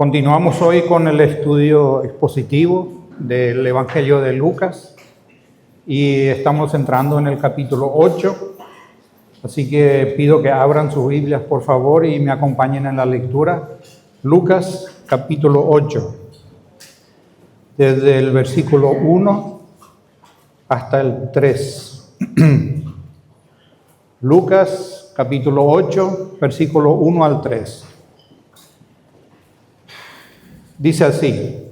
Continuamos hoy con el estudio expositivo del Evangelio de Lucas y estamos entrando en el capítulo 8, así que pido que abran sus Biblias por favor y me acompañen en la lectura. Lucas capítulo 8, desde el versículo 1 hasta el 3. Lucas capítulo 8, versículo 1 al 3. Dice así: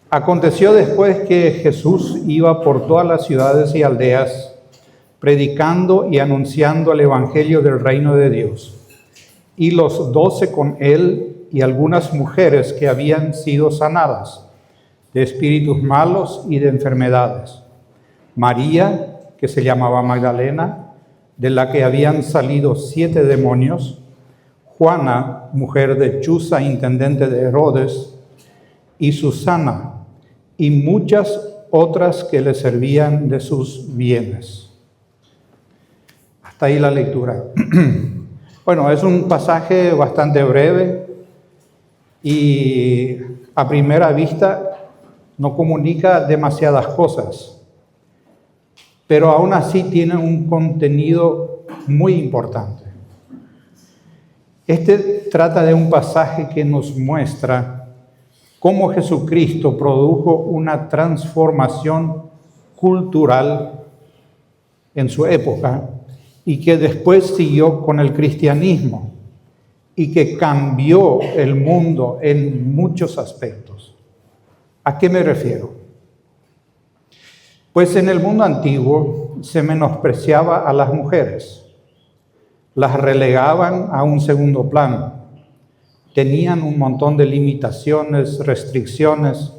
Aconteció después que Jesús iba por todas las ciudades y aldeas, predicando y anunciando el evangelio del reino de Dios. Y los 12 con él y algunas mujeres que habían sido sanadas de espíritus malos y de enfermedades. María, que se llamaba Magdalena, de la que habían salido 7 demonios. Juana, mujer de Chuza, intendente de Herodes, y Susana, y muchas otras que le servían de sus bienes. Hasta ahí la lectura. Bueno, es un pasaje bastante breve y a primera vista no comunica demasiadas cosas, pero aún así tiene un contenido muy importante. Este trata de un pasaje que nos muestra cómo Jesucristo produjo una transformación cultural en su época y que después siguió con el cristianismo y que cambió el mundo en muchos aspectos. ¿A qué me refiero? Pues en el mundo antiguo se menospreciaba a las mujeres, las relegaban a un segundo plano. Tenían un montón de limitaciones, restricciones.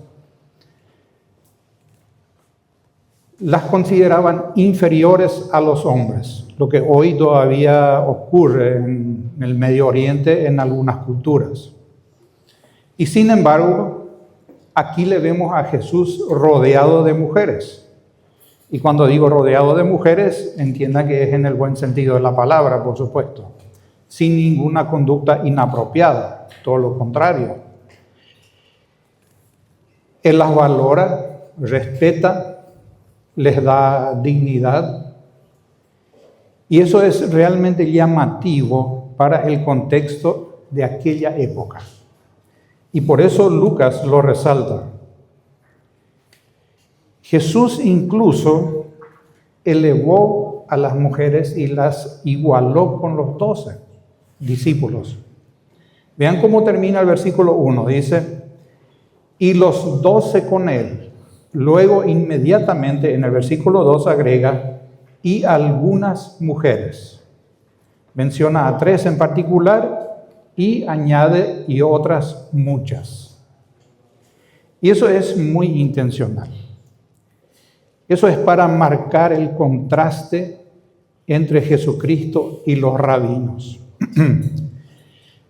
Las consideraban inferiores a los hombres, lo que hoy todavía ocurre en el Medio Oriente en algunas culturas. Y sin embargo, aquí le vemos a Jesús rodeado de mujeres. Y cuando digo rodeado de mujeres, entiendan que es en el buen sentido de la palabra, por supuesto, sin ninguna conducta inapropiada, todo lo contrario. Él las valora, respeta, les da dignidad, y eso es realmente llamativo para el contexto de aquella época. Y por eso Lucas lo resalta. Jesús incluso elevó a las mujeres y las igualó con los 12 discípulos. Vean cómo termina el versículo 1. Dice, y los 12 con él. Luego inmediatamente en el versículo 2 agrega, y algunas mujeres. Menciona a 3 en particular y añade, y otras muchas. Y eso es muy intencional. Eso es para marcar el contraste entre Jesucristo y los rabinos.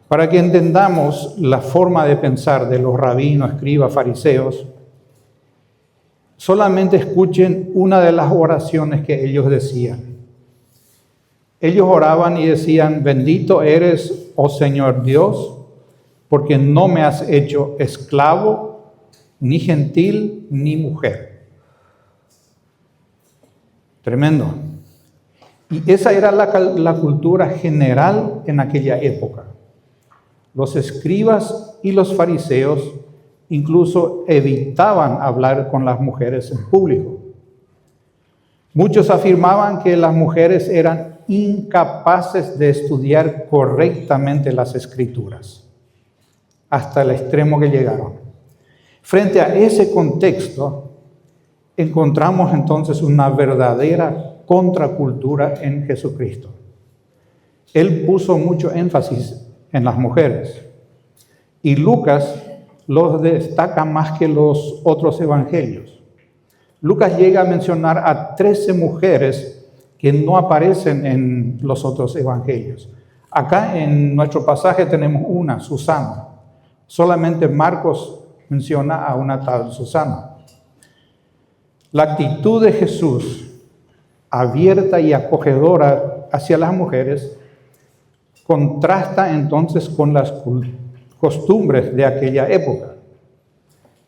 Para que entendamos la forma de pensar de los rabinos, escribas, fariseos, solamente escuchen una de las oraciones que ellos decían. Ellos oraban y decían, bendito eres, oh Señor Dios, porque no me has hecho esclavo, ni gentil, ni mujer. Tremendo. Y esa era la cultura general en aquella época. Los escribas y los fariseos incluso evitaban hablar con las mujeres en público. Muchos afirmaban que las mujeres eran incapaces de estudiar correctamente las Escrituras, hasta el extremo que llegaron. Frente a ese contexto, encontramos entonces una verdadera contracultura en Jesucristo. Él puso mucho énfasis en las mujeres y Lucas los destaca más que los otros evangelios. Lucas llega a mencionar a 13 mujeres que no aparecen en los otros evangelios. Acá en nuestro pasaje tenemos una, Susana. Solamente Marcos menciona a una tal Susana. La actitud de Jesús, abierta y acogedora hacia las mujeres, contrasta entonces con las costumbres de aquella época.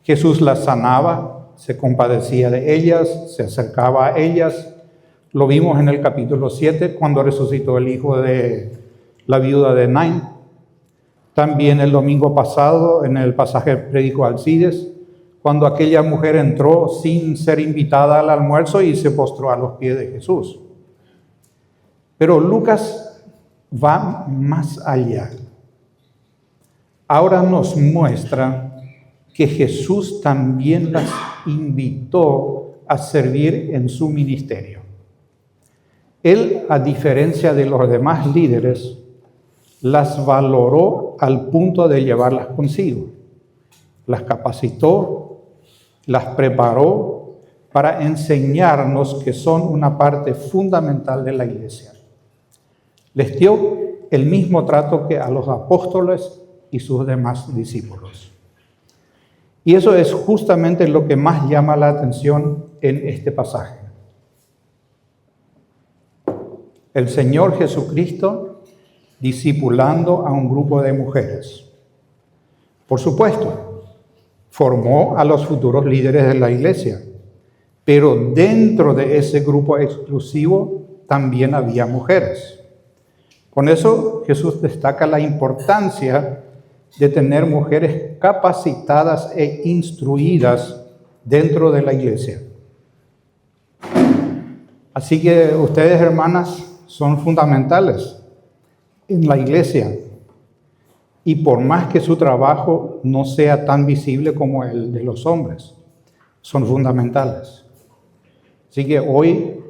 Jesús las sanaba, se compadecía de ellas, se acercaba a ellas. Lo vimos en el capítulo 7 cuando resucitó el hijo de la viuda de Naín. También el domingo pasado en el pasaje predicó Alcides, cuando aquella mujer entró sin ser invitada al almuerzo y se postró a los pies de Jesús. Pero Lucas va más allá. Ahora nos muestra que Jesús también las invitó a servir en su ministerio. Él, a diferencia de los demás líderes, las valoró al punto de llevarlas consigo. Las capacitó, las preparó para enseñarnos que son una parte fundamental de la iglesia. Les dio el mismo trato que a los apóstoles y sus demás discípulos. Y eso es justamente lo que más llama la atención en este pasaje. El Señor Jesucristo discipulando a un grupo de mujeres. Por supuesto, formó a los futuros líderes de la iglesia, pero dentro de ese grupo exclusivo también había mujeres. Con eso Jesús destaca la importancia de tener mujeres capacitadas e instruidas dentro de la iglesia. Así que ustedes, hermanas, son fundamentales en la iglesia. Y por más que su trabajo no sea tan visible como el de los hombres, son fundamentales. Así que hoy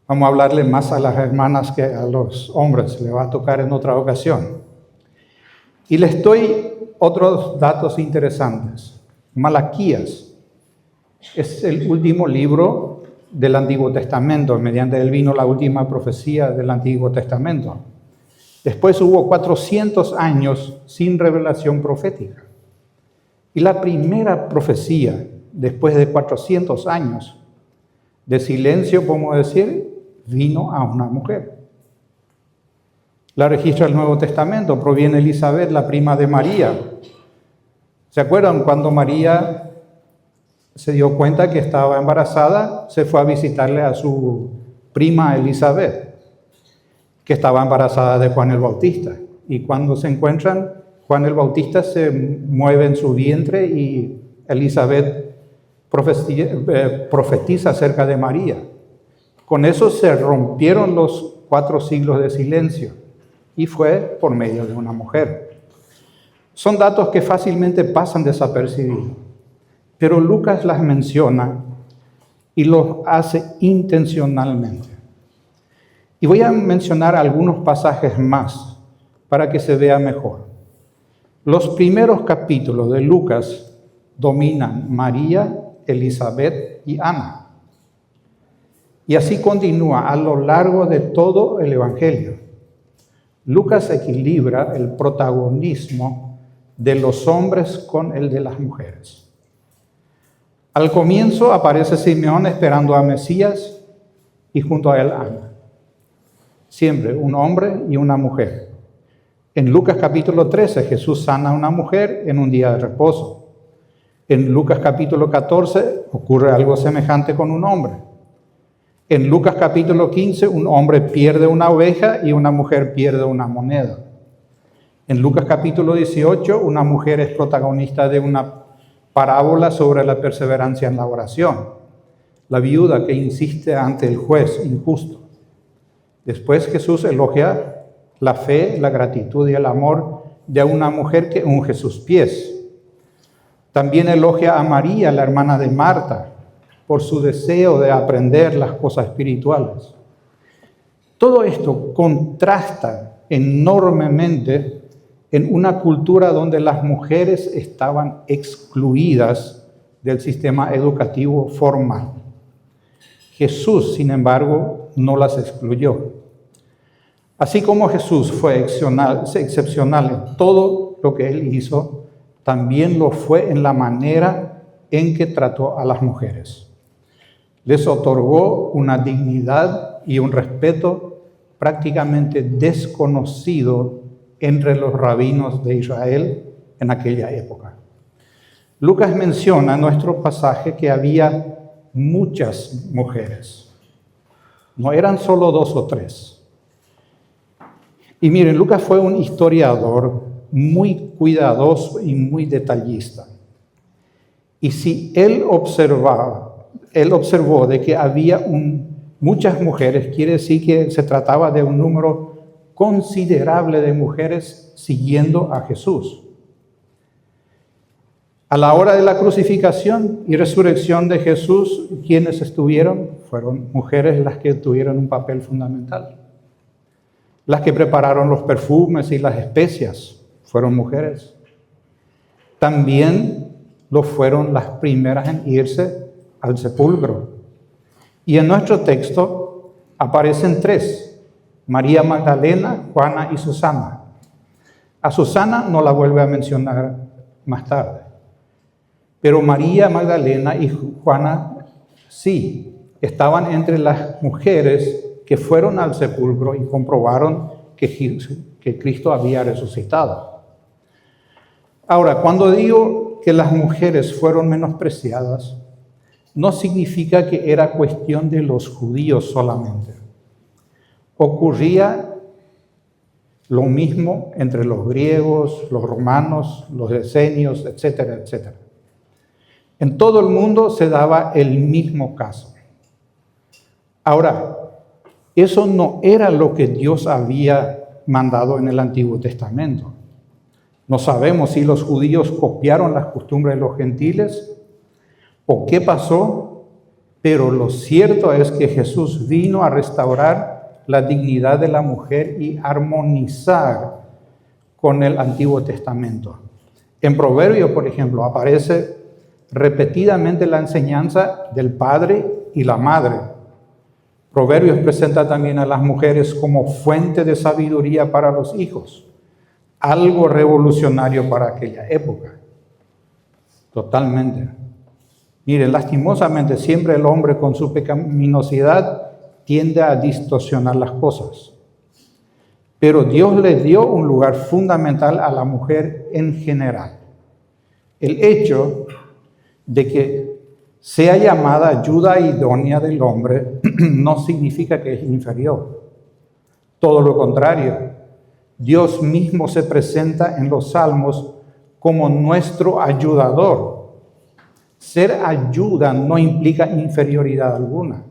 vamos a hablarle más a las hermanas que a los hombres. Le va a tocar en otra ocasión. Y les doy otros datos interesantes. Malaquías es el último libro del Antiguo Testamento. Mediante él vino la última profecía del Antiguo Testamento. Después hubo 400 años sin revelación profética. Y la primera profecía, después de 400 años de silencio, podemos decir, vino a una mujer. La registra el Nuevo Testamento, proviene Elizabeth, la prima de María. ¿Se acuerdan cuando María se dio cuenta que estaba embarazada? Se fue a visitarle a su prima Elizabeth, que estaba embarazada de Juan el Bautista. Y cuando se encuentran, Juan el Bautista se mueve en su vientre y Elizabeth profetiza acerca de María. Con eso se rompieron los 4 siglos de silencio y fue por medio de una mujer. Son datos que fácilmente pasan desapercibidos, pero Lucas las menciona y los hace intencionalmente. Y voy a mencionar algunos pasajes más para que se vea mejor. Los primeros capítulos de Lucas dominan María, Elizabeth y Ana. Y así continúa a lo largo de todo el Evangelio. Lucas equilibra el protagonismo de los hombres con el de las mujeres. Al comienzo aparece Simeón esperando a Mesías y junto a él Ana. Siempre un hombre y una mujer. En Lucas capítulo 13 Jesús sana a una mujer en un día de reposo. En Lucas capítulo 14 ocurre algo semejante con un hombre. En Lucas capítulo 15 un hombre pierde una oveja y una mujer pierde una moneda. En Lucas capítulo 18 una mujer es protagonista de una parábola sobre la perseverancia en la oración. La viuda que insiste ante el juez injusto. Después Jesús elogia la fe, la gratitud y el amor de una mujer que unge sus pies. También elogia a María, la hermana de Marta, por su deseo de aprender las cosas espirituales. Todo esto contrasta enormemente en una cultura donde las mujeres estaban excluidas del sistema educativo formal. Jesús, sin embargo, no las excluyó. Así como Jesús fue excepcional en todo lo que él hizo, también lo fue en la manera en que trató a las mujeres. Les otorgó una dignidad y un respeto prácticamente desconocido entre los rabinos de Israel en aquella época. Lucas menciona en nuestro pasaje que había muchas mujeres. No eran solo 2 o 3. Y miren, Lucas fue un historiador muy cuidadoso y muy detallista. Y si él observó de que había muchas mujeres, quiere decir que se trataba de un número considerable de mujeres siguiendo a Jesús. A la hora de la crucificación y resurrección de Jesús, ¿quiénes estuvieron? Fueron mujeres las que tuvieron un papel fundamental. Las que prepararon los perfumes y las especias fueron mujeres. También lo fueron las primeras en irse al sepulcro. Y en nuestro texto aparecen 3, María Magdalena, Juana y Susana. A Susana no la vuelve a mencionar más tarde. Pero María Magdalena y Juana sí, estaban entre las mujeres que fueron al sepulcro y comprobaron que Cristo había resucitado. Ahora, cuando digo que las mujeres fueron menospreciadas, no significa que era cuestión de los judíos solamente. Ocurría lo mismo entre los griegos, los romanos, los esenios, etcétera, etcétera. En todo el mundo se daba el mismo caso. Ahora, eso no era lo que Dios había mandado en el Antiguo Testamento. No sabemos si los judíos copiaron las costumbres de los gentiles o qué pasó, pero lo cierto es que Jesús vino a restaurar la dignidad de la mujer y armonizar con el Antiguo Testamento. En Proverbios, por ejemplo, aparece repetidamente la enseñanza del padre y la madre. Proverbios presenta también a las mujeres como fuente de sabiduría para los hijos, algo revolucionario para aquella época. Totalmente. Miren, lastimosamente siempre el hombre con su pecaminosidad tiende a distorsionar las cosas. Pero Dios le dio un lugar fundamental a la mujer en general. El hecho de que sea llamada ayuda idónea del hombre no significa que es inferior. Todo lo contrario, Dios mismo se presenta en los Salmos como nuestro ayudador. Ser ayuda no implica inferioridad alguna.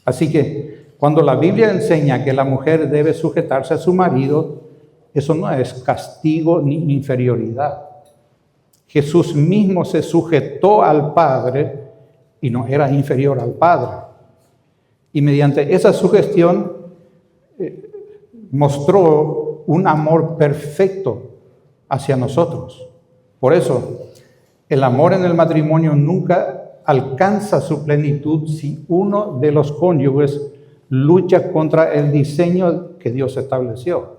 Así que cuando la Biblia enseña que la mujer debe sujetarse a su marido, eso no es castigo ni inferioridad. Jesús mismo se sujetó al Padre y no era inferior al Padre. Y mediante esa sugestión mostró un amor perfecto hacia nosotros. Por eso, el amor en el matrimonio nunca alcanza su plenitud si uno de los cónyuges lucha contra el diseño que Dios estableció.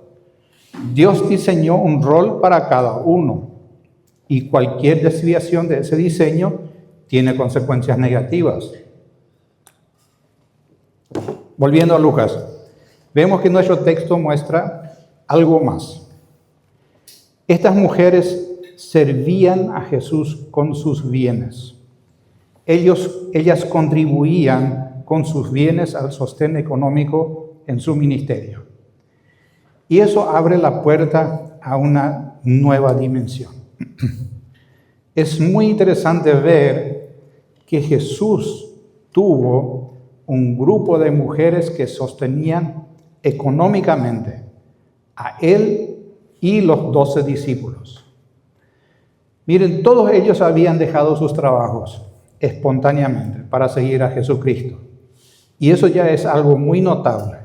Dios diseñó un rol para cada uno. Y cualquier desviación de ese diseño tiene consecuencias negativas. Volviendo a Lucas, vemos que nuestro texto muestra algo más. Estas mujeres servían a Jesús con sus bienes. Ellas contribuían con sus bienes al sostén económico en su ministerio. Y eso abre la puerta a una nueva dimensión. Es muy interesante ver que Jesús tuvo un grupo de mujeres que sostenían económicamente a él y los 12 discípulos. Miren, todos ellos habían dejado sus trabajos espontáneamente para seguir a Jesucristo. Y eso ya es algo muy notable.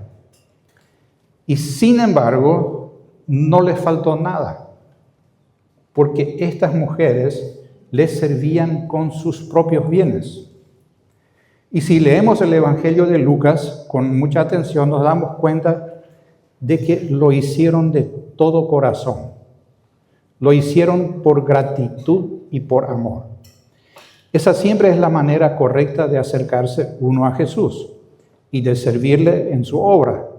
Y sin embargo, no les faltó nada, porque estas mujeres les servían con sus propios bienes. Y si leemos el Evangelio de Lucas con mucha atención, nos damos cuenta de que lo hicieron de todo corazón. Lo hicieron por gratitud y por amor. Esa siempre es la manera correcta de acercarse uno a Jesús y de servirle en su obra.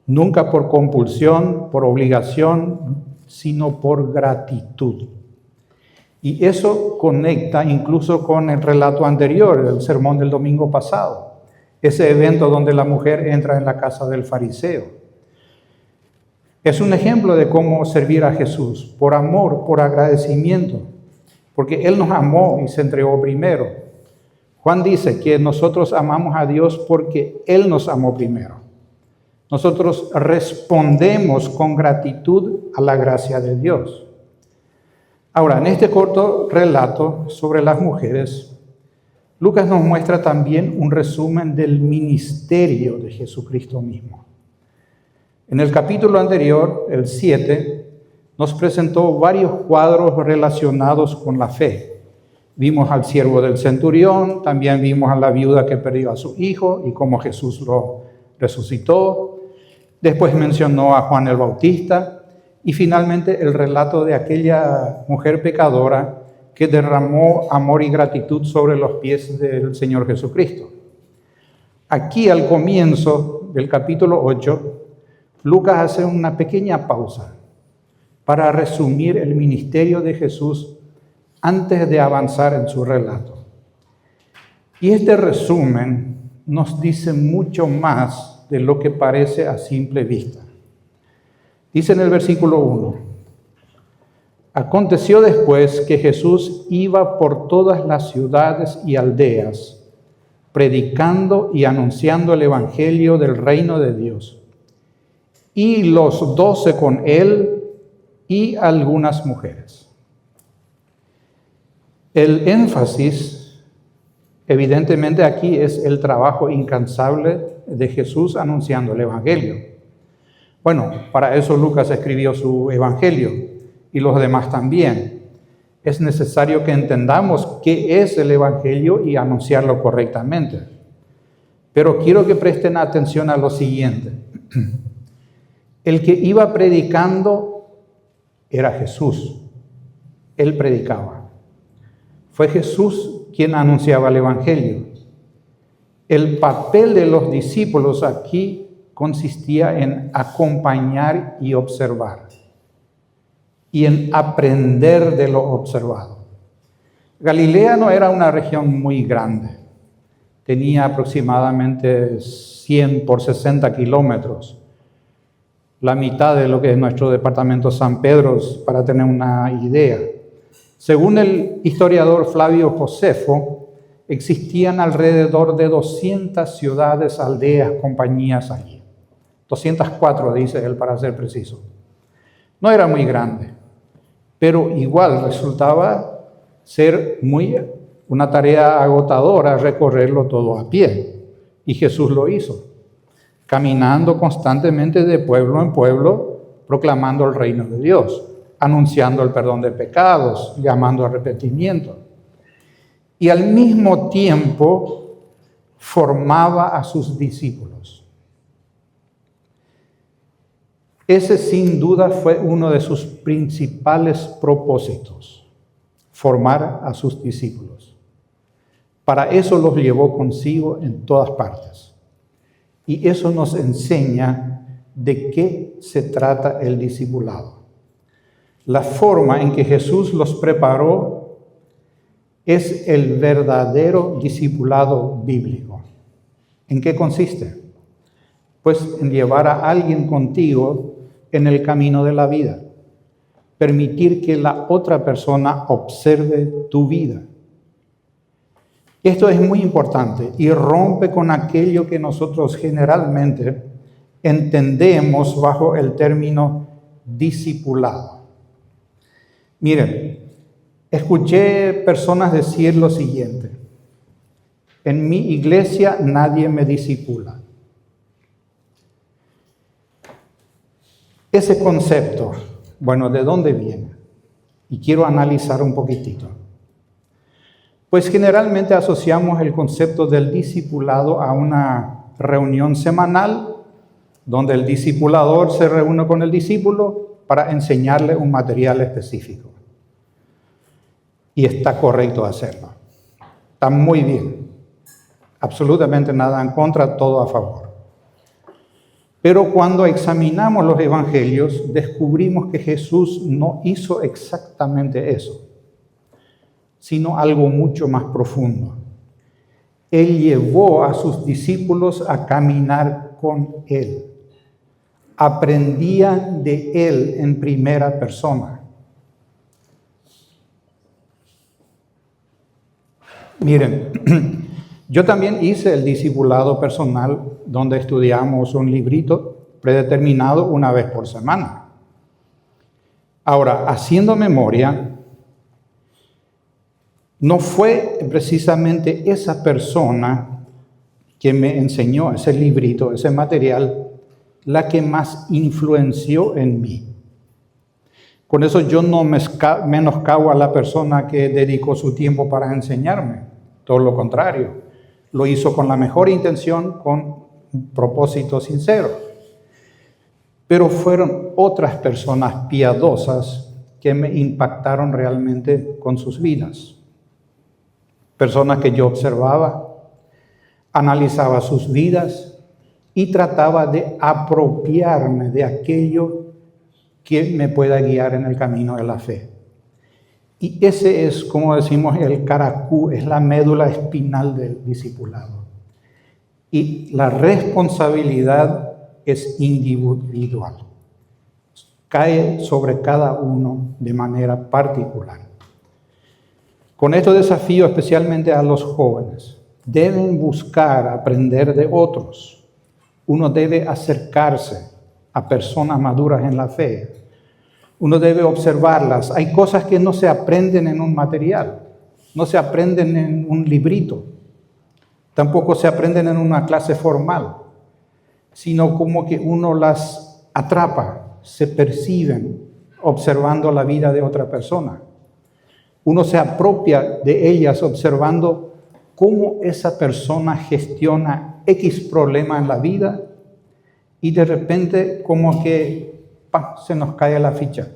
nunca por compulsión, por obligación, sino por gratitud. Y eso conecta incluso con el relato anterior, el sermón del domingo pasado, ese evento donde la mujer entra en la casa del fariseo. Es un ejemplo de cómo servir a Jesús, por amor, por agradecimiento, porque Él nos amó y se entregó primero. Juan dice que nosotros amamos a Dios porque Él nos amó primero. Nosotros respondemos con gratitud a la gracia de Dios. Ahora, en este corto relato sobre las mujeres, Lucas nos muestra también un resumen del ministerio de Jesucristo mismo. En el capítulo anterior, el 7, nos presentó varios cuadros relacionados con la fe. Vimos al siervo del centurión, también vimos a la viuda que perdió a su hijo y cómo Jesús lo resucitó. Después mencionó a Juan el Bautista y finalmente el relato de aquella mujer pecadora que derramó amor y gratitud sobre los pies del Señor Jesucristo. Aquí al comienzo del capítulo 8, Lucas hace una pequeña pausa para resumir el ministerio de Jesús antes de avanzar en su relato. Y este resumen nos dice mucho más de lo que parece a simple vista. Dice en el versículo 1, aconteció después que Jesús iba por todas las ciudades y aldeas, predicando y anunciando el evangelio del reino de Dios. Y los 12 con él y algunas mujeres. El énfasis, evidentemente aquí, es el trabajo incansable de Jesús anunciando el evangelio. Bueno, para eso Lucas escribió su evangelio y los demás también. Es necesario que entendamos qué es el evangelio y anunciarlo correctamente. Pero quiero que presten atención a lo siguiente. El que iba predicando era Jesús. Él predicaba. Fue Jesús quien anunciaba el evangelio. El papel de los discípulos aquí consistía en acompañar y observar, y en aprender de lo observado. Galilea no era una región muy grande, tenía aproximadamente 100 por 60 kilómetros, la mitad de lo que es nuestro departamento San Pedro, para tener una idea. Según el historiador Flavio Josefo, existían alrededor de 200 ciudades, aldeas, compañías allí. 204, dice él, para ser preciso. No era muy grande, pero igual resultaba ser una tarea agotadora recorrerlo todo a pie. Y Jesús lo hizo, caminando constantemente de pueblo en pueblo, proclamando el reino de Dios, anunciando el perdón de pecados, llamando al arrepentimiento. Y al mismo tiempo formaba a sus discípulos. Ese sin duda fue uno de sus principales propósitos, formar a sus discípulos. Para eso los llevó consigo en todas partes. Y eso nos enseña de qué se trata el discipulado. La forma en que Jesús los preparó es el verdadero discipulado bíblico. ¿En qué consiste? Pues en llevar a alguien contigo en el camino de la vida. Permitir que la otra persona observe tu vida. Esto es muy importante y rompe con aquello que nosotros generalmente entendemos bajo el término discipulado. Miren, escuché personas decir lo siguiente: en mi iglesia nadie me discipula. Ese concepto, bueno, ¿de dónde viene? Y quiero analizar un poquitito. Pues generalmente asociamos el concepto del discipulado a una reunión semanal donde el discipulador se reúne con el discípulo para enseñarle un material específico. Y está correcto hacerlo. Está muy bien. Absolutamente nada en contra, todo a favor. Pero cuando examinamos los evangelios, descubrimos que Jesús no hizo exactamente eso, sino algo mucho más profundo. Él llevó a sus discípulos a caminar con Él. Aprendía de Él en primera persona. Miren, yo también hice el discipulado personal donde estudiamos un librito predeterminado una vez por semana. Ahora, haciendo memoria, no fue precisamente esa persona que me enseñó ese librito, ese material, la que más influenció en mí. Con eso yo no menoscabo a la persona que dedicó su tiempo para enseñarme. Todo lo contrario, lo hizo con la mejor intención, con un propósito sincero. Pero fueron otras personas piadosas que me impactaron realmente con sus vidas. Personas que yo observaba, analizaba sus vidas y trataba de apropiarme de aquello que me pueda guiar en el camino de la fe. Y ese es, como decimos, el caracú, es la médula espinal del discipulado. Y la responsabilidad es individual. Cae sobre cada uno de manera particular. Con este desafío, especialmente a los jóvenes, deben buscar aprender de otros. Uno debe acercarse a personas maduras en la fe. Uno debe observarlas. Hay cosas que no se aprenden en un material, no se aprenden en un librito, tampoco se aprenden en una clase formal, sino como que uno las atrapa, se perciben observando la vida de otra persona. Uno se apropia de ellas observando cómo esa persona gestiona X problema en la vida y de repente como que se nos cae la ficha.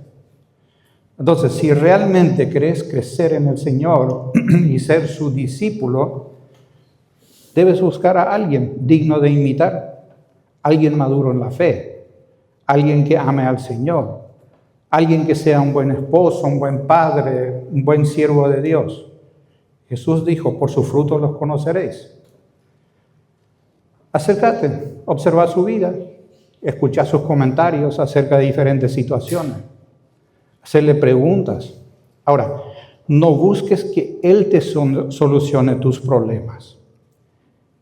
Entonces, si realmente querés crecer en el Señor y ser su discípulo, debes buscar a alguien digno de imitar, alguien maduro en la fe, alguien que ame al Señor, alguien que sea un buen esposo, un buen padre, un buen siervo de Dios. Jesús dijo, por sus frutos los conoceréis. Acércate, observa su vida, escucha sus comentarios acerca de diferentes situaciones, hacerle preguntas. Ahora, no busques que Él te solucione tus problemas,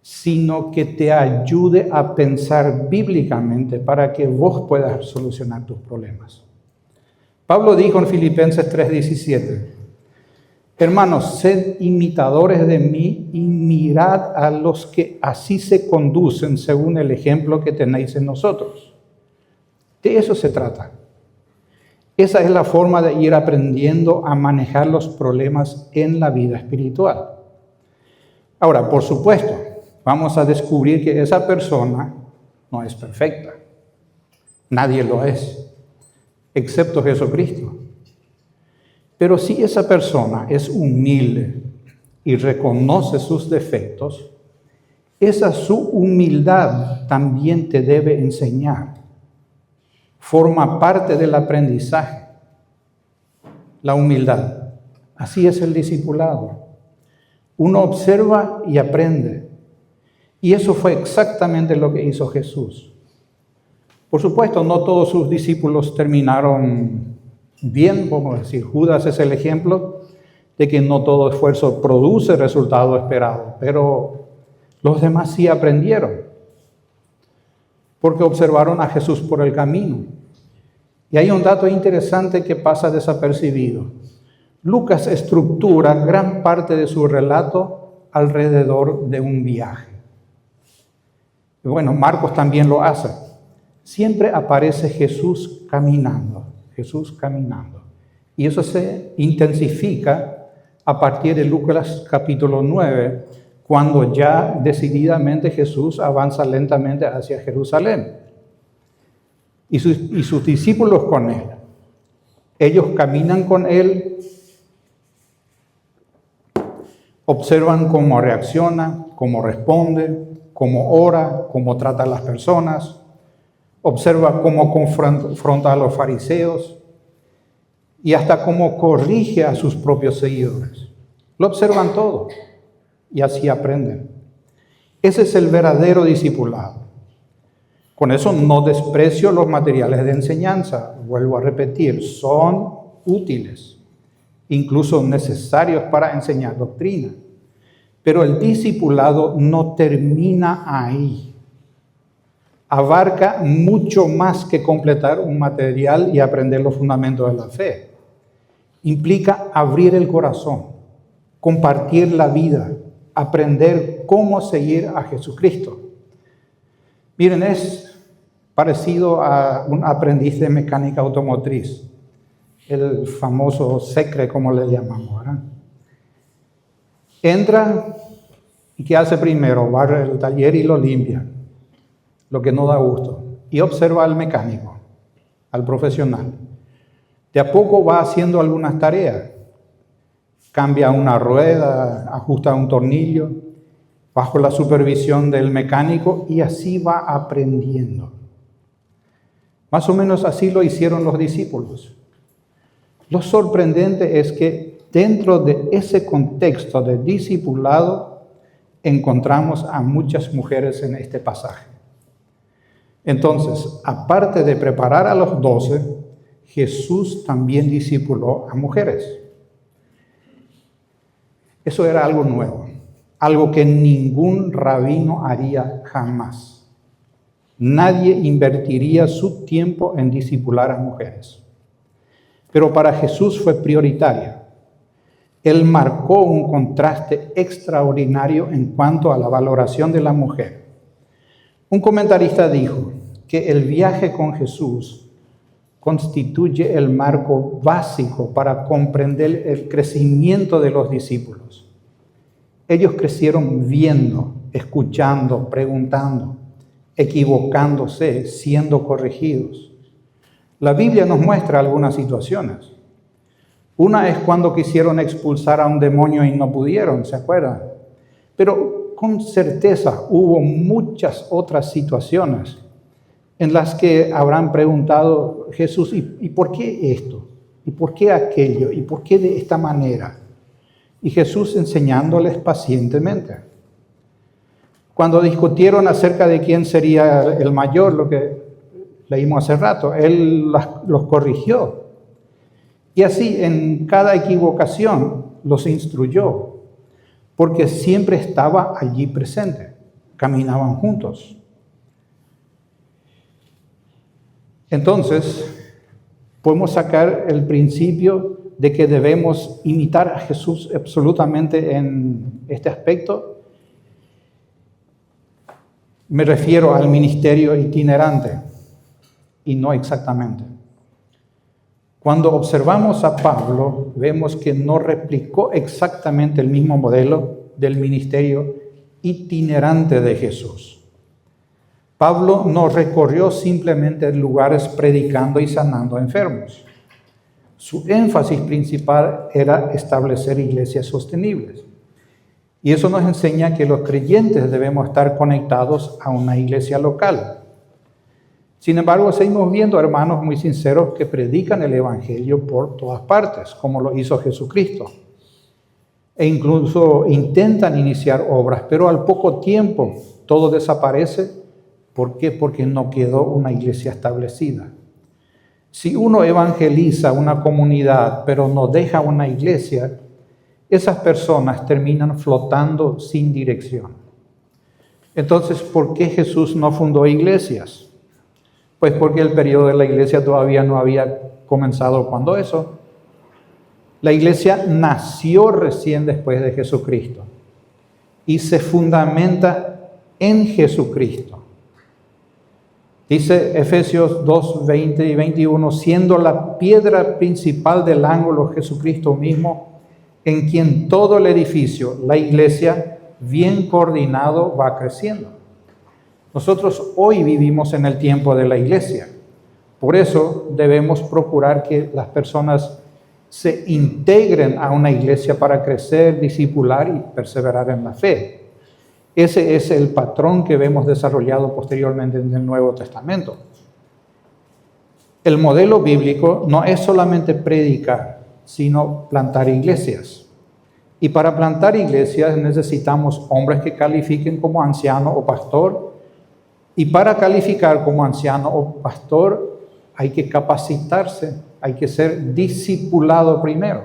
sino que te ayude a pensar bíblicamente para que vos puedas solucionar tus problemas. Pablo dijo en Filipenses 3:17, hermanos, sed imitadores de mí y mirad a los que así se conducen según el ejemplo que tenéis en nosotros. De eso se trata. Esa es la forma de ir aprendiendo a manejar los problemas en la vida espiritual. Ahora, por supuesto, vamos a descubrir que esa persona no es perfecta. Nadie lo es, excepto Jesucristo. Pero si esa persona es humilde y reconoce sus defectos, esa su humildad también te debe enseñar. Forma parte del aprendizaje, la humildad. Así es el discipulado. Uno observa y aprende. Y eso fue exactamente lo que hizo Jesús. Por supuesto, no todos sus discípulos terminaron bien, vamos a decir, Judas es el ejemplo de que no todo esfuerzo produce el resultado esperado, pero los demás sí aprendieron, porque observaron a Jesús por el camino. Y hay un dato interesante que pasa desapercibido. Lucas estructura gran parte de su relato alrededor de un viaje. Y bueno, Marcos también lo hace. Siempre aparece Jesús caminando. Y eso se intensifica a partir de Lucas capítulo 9, cuando ya decididamente Jesús avanza lentamente hacia Jerusalén. Y sus discípulos con él. Ellos caminan con él, observan cómo reacciona, cómo responde, cómo ora, cómo trata a las personas. observa cómo confronta a los fariseos y hasta cómo corrige a sus propios seguidores. Lo observan todo y así aprenden. Ese es el verdadero discipulado. Con eso no desprecio los materiales de enseñanza, vuelvo a repetir, son útiles, incluso necesarios para enseñar doctrina. Pero el discipulado no termina ahí. Abarca mucho más que completar un material y aprender los fundamentos de la fe. Implica abrir el corazón, compartir la vida, aprender cómo seguir a Jesucristo. Miren, es parecido a un aprendiz de mecánica automotriz, el famoso secre, como le llamamos, ¿verdad? Entra y ¿qué hace primero? Barre el taller y lo limpia, lo que no da gusto, y observa al mecánico, al profesional. De a poco va haciendo algunas tareas, cambia una rueda, ajusta un tornillo, bajo la supervisión del mecánico, y así va aprendiendo. Más o menos así lo hicieron los discípulos. Lo sorprendente es que dentro de ese contexto de discipulado encontramos a muchas mujeres en este pasaje. Entonces, aparte de preparar a los 12, Jesús también discipuló a mujeres. Eso era algo nuevo, algo que ningún rabino haría jamás. Nadie invertiría su tiempo en discipular a mujeres. Pero para Jesús fue prioritaria. Él marcó un contraste extraordinario en cuanto a la valoración de la mujer. Un comentarista dijo que el viaje con Jesús constituye el marco básico para comprender el crecimiento de los discípulos. Ellos crecieron viendo, escuchando, preguntando, equivocándose, siendo corregidos. La Biblia nos muestra algunas situaciones. Una es cuando quisieron expulsar a un demonio y no pudieron, ¿se acuerdan? Pero con certeza hubo muchas otras situaciones en las que habrán preguntado, Jesús, ¿y por qué esto? ¿Y por qué aquello? ¿Y por qué de esta manera? Y Jesús enseñándoles pacientemente. Cuando discutieron acerca de quién sería el mayor, lo que leímos hace rato, Él los corrigió. Y así en cada equivocación los instruyó, porque siempre estaba allí presente, caminaban juntos. Entonces, podemos sacar el principio de que debemos imitar a Jesús absolutamente en este aspecto. Me refiero al ministerio itinerante y no exactamente. Cuando observamos a Pablo, vemos que no replicó exactamente el mismo modelo del ministerio itinerante de Jesús. Pablo no recorrió simplemente lugares predicando y sanando enfermos. Su énfasis principal era establecer iglesias sostenibles. Y eso nos enseña que los creyentes debemos estar conectados a una iglesia local. Sin embargo, seguimos viendo hermanos muy sinceros que predican el evangelio por todas partes, como lo hizo Jesucristo. E incluso intentan iniciar obras, pero al poco tiempo todo desaparece. ¿Por qué? Porque no quedó una iglesia establecida. Si uno evangeliza una comunidad, pero no deja una iglesia, esas personas terminan flotando sin dirección. Entonces, ¿por qué Jesús no fundó iglesias? Pues porque el periodo de la iglesia todavía no había comenzado. ¿Cuándo eso? La iglesia nació recién después de Jesucristo y se fundamenta en Jesucristo. Dice Efesios 2, 20 y 21, siendo la piedra principal del ángulo Jesucristo mismo, en quien todo el edificio, la iglesia, bien coordinado, va creciendo. Nosotros hoy vivimos en el tiempo de la iglesia. Por eso debemos procurar que las personas se integren a una iglesia para crecer, discipular y perseverar en la fe. Ese es el patrón que vemos desarrollado posteriormente en el Nuevo Testamento. El modelo bíblico no es solamente predicar, sino plantar iglesias. Y para plantar iglesias necesitamos hombres que califiquen como anciano o pastor. Y para calificar como anciano o pastor hay que capacitarse, hay que ser discipulado primero.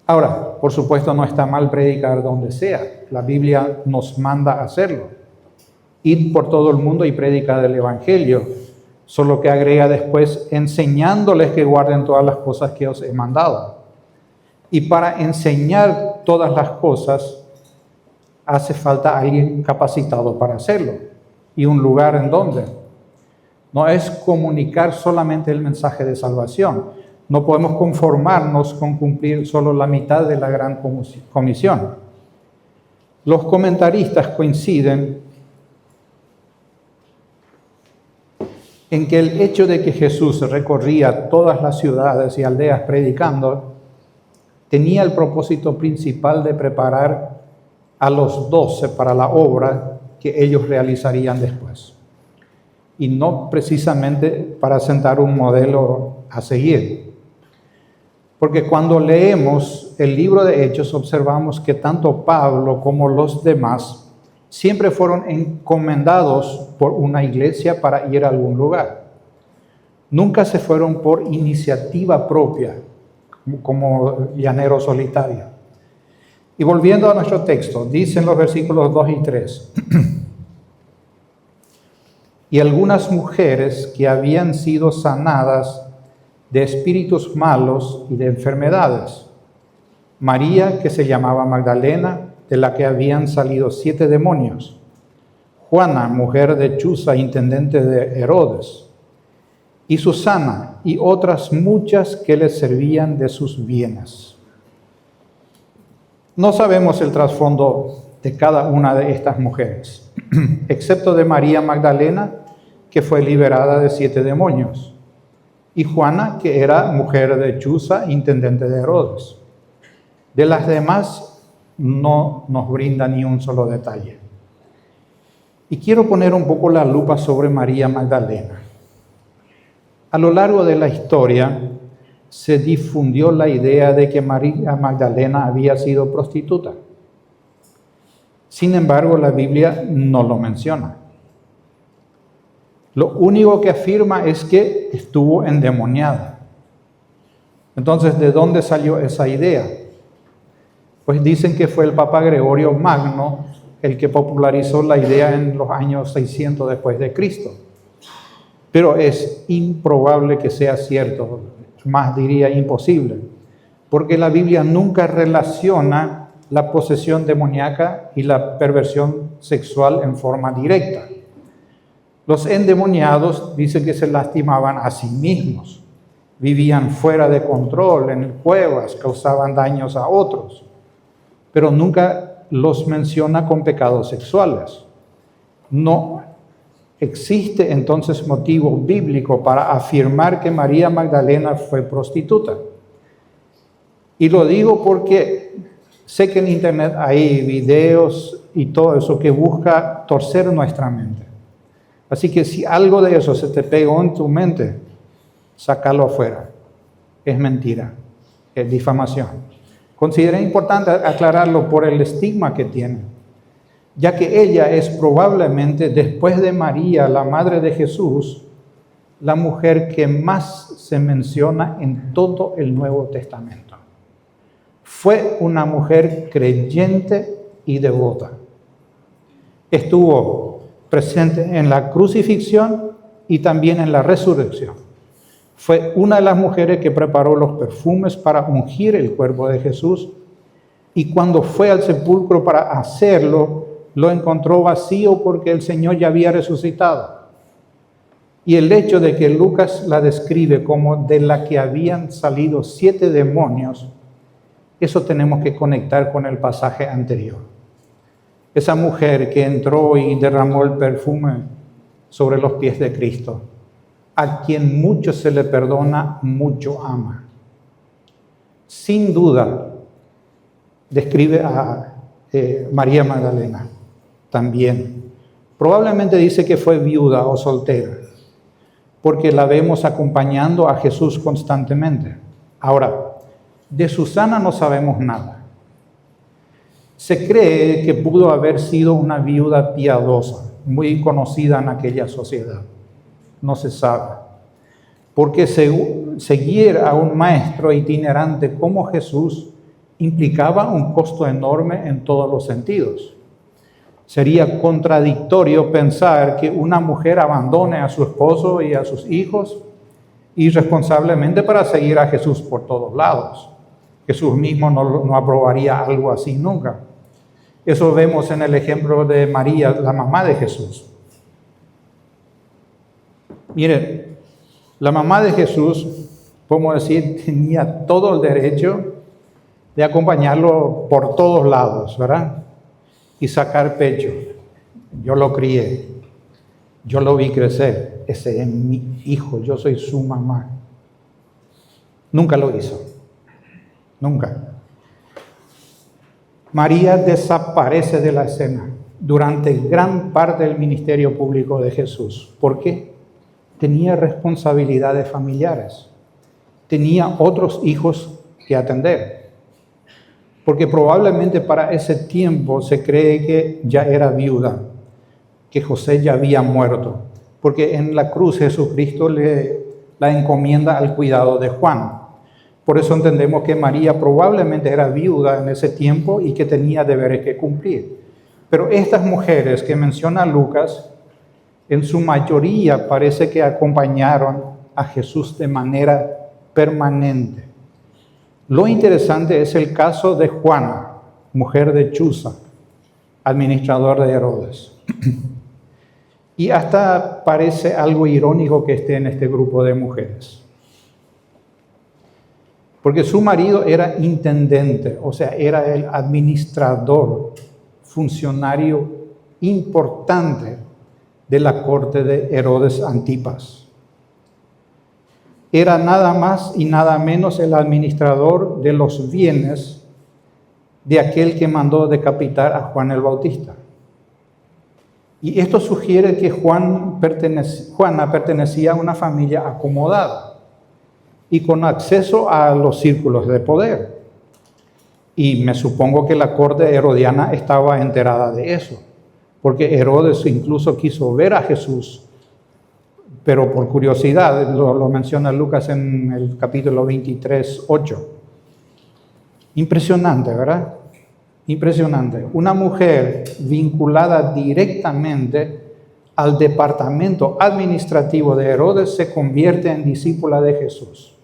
Ahora, por supuesto, no está mal predicar donde sea. La Biblia nos manda a hacerlo. Ir por todo el mundo y predicar el Evangelio. Solo que agrega después, enseñándoles que guarden todas las cosas que os he mandado. Y para enseñar todas las cosas, hace falta alguien capacitado para hacerlo. ¿Y un lugar en donde? No es comunicar solamente el mensaje de salvación. No podemos conformarnos con cumplir solo la mitad de la gran comisión. Los comentaristas coinciden en que el hecho de que Jesús recorría todas las ciudades y aldeas predicando tenía el propósito principal de preparar a los 12 para la obra que ellos realizarían después. Y no precisamente para sentar un modelo a seguir. Porque cuando leemos el libro de Hechos observamos que tanto Pablo como los demás siempre fueron encomendados por una iglesia para ir a algún lugar. Nunca se fueron por iniciativa propia, como llanero solitario. Y volviendo a nuestro texto, dicen los versículos 2 y 3. Y algunas mujeres que habían sido sanadas de espíritus malos y de enfermedades. María, que se llamaba Magdalena, de la que habían salido 7 demonios. Juana, mujer de Chuza, intendente de Herodes. Y Susana, y otras muchas que les servían de sus bienes. No sabemos el trasfondo de cada una de estas mujeres, excepto de María Magdalena, que fue liberada de 7 demonios, y Juana, que era mujer de Chuza, intendente de Herodes. De las demás no nos brinda ni un solo detalle. Y quiero poner un poco la lupa sobre María Magdalena. A lo largo de la historia se difundió la idea de que María Magdalena había sido prostituta. Sin embargo, la Biblia no lo menciona. Lo único que afirma es que estuvo endemoniada. Entonces, ¿de dónde salió esa idea? Pues dicen que fue el Papa Gregorio Magno el que popularizó la idea en los años 600 después de Cristo. Pero es improbable que sea cierto, más diría imposible, porque la Biblia nunca relaciona la posesión demoníaca y la perversión sexual en forma directa. Los endemoniados dicen que se lastimaban a sí mismos, vivían fuera de control en cuevas, causaban daños a otros, pero nunca los menciona con pecados sexuales. No existe entonces motivo bíblico para afirmar que María Magdalena fue prostituta. Y lo digo porque sé que en internet hay videos y todo eso que busca torcer nuestra mente. Así que si algo de eso se te pegó en tu mente, sácalo afuera. Es mentira, es difamación. Considero importante aclararlo por el estigma que tiene, ya que ella es probablemente, después de María, la madre de Jesús, la mujer que más se menciona en todo el Nuevo Testamento. Fue una mujer creyente y devota. Estuvo presente en la crucifixión y también en la resurrección. Fue una de las mujeres que preparó los perfumes para ungir el cuerpo de Jesús, y cuando fue al sepulcro para hacerlo, lo encontró vacío porque el Señor ya había resucitado. Y el hecho de que Lucas la describe como de la que habían salido 7 demonios, eso tenemos que conectar con el pasaje anterior. Esa mujer que entró y derramó el perfume sobre los pies de Cristo, a quien mucho se le perdona, mucho ama. Sin duda, describe a María Magdalena también. Probablemente dice que fue viuda o soltera, porque la vemos acompañando a Jesús constantemente. Ahora, de Susana no sabemos nada. Se cree que pudo haber sido una viuda piadosa, muy conocida en aquella sociedad. No se sabe. Porque seguir a un maestro itinerante como Jesús implicaba un costo enorme en todos los sentidos. Sería contradictorio pensar que una mujer abandone a su esposo y a sus hijos irresponsablemente para seguir a Jesús por todos lados. Jesús mismo no aprobaría algo así nunca. Eso vemos en el ejemplo de María, la mamá de Jesús. Miren, la mamá de Jesús, podemos decir, tenía todo el derecho de acompañarlo por todos lados, ¿verdad? Y sacar pecho. Yo lo crié, yo lo vi crecer, ese es mi hijo, yo soy su mamá. Nunca lo hizo, nunca. María desaparece de la escena durante gran parte del ministerio público de Jesús. ¿Por qué? Tenía responsabilidades familiares, tenía otros hijos que atender. Porque probablemente para ese tiempo se cree que ya era viuda, que José ya había muerto, porque en la cruz Jesucristo la encomienda al cuidado de Juan. Por eso entendemos que María probablemente era viuda en ese tiempo y que tenía deberes que cumplir. Pero estas mujeres que menciona Lucas, en su mayoría parece que acompañaron a Jesús de manera permanente. Lo interesante es el caso de Juana, mujer de Chuza, administrador de Herodes. Y hasta parece algo irónico que esté en este grupo de mujeres. Porque su marido era intendente, o sea, era el administrador, funcionario importante de la corte de Herodes Antipas. Era nada más y nada menos el administrador de los bienes de aquel que mandó decapitar a Juan el Bautista. Y esto sugiere que Juana pertenecía a una familia acomodada y con acceso a los círculos de poder. Y me supongo que la corte herodiana estaba enterada de eso, porque Herodes incluso quiso ver a Jesús, pero por curiosidad, lo menciona Lucas en el capítulo 23, 8. Impresionante, ¿verdad? Impresionante. Una mujer vinculada directamente al departamento administrativo de Herodes se convierte en discípula de Jesús.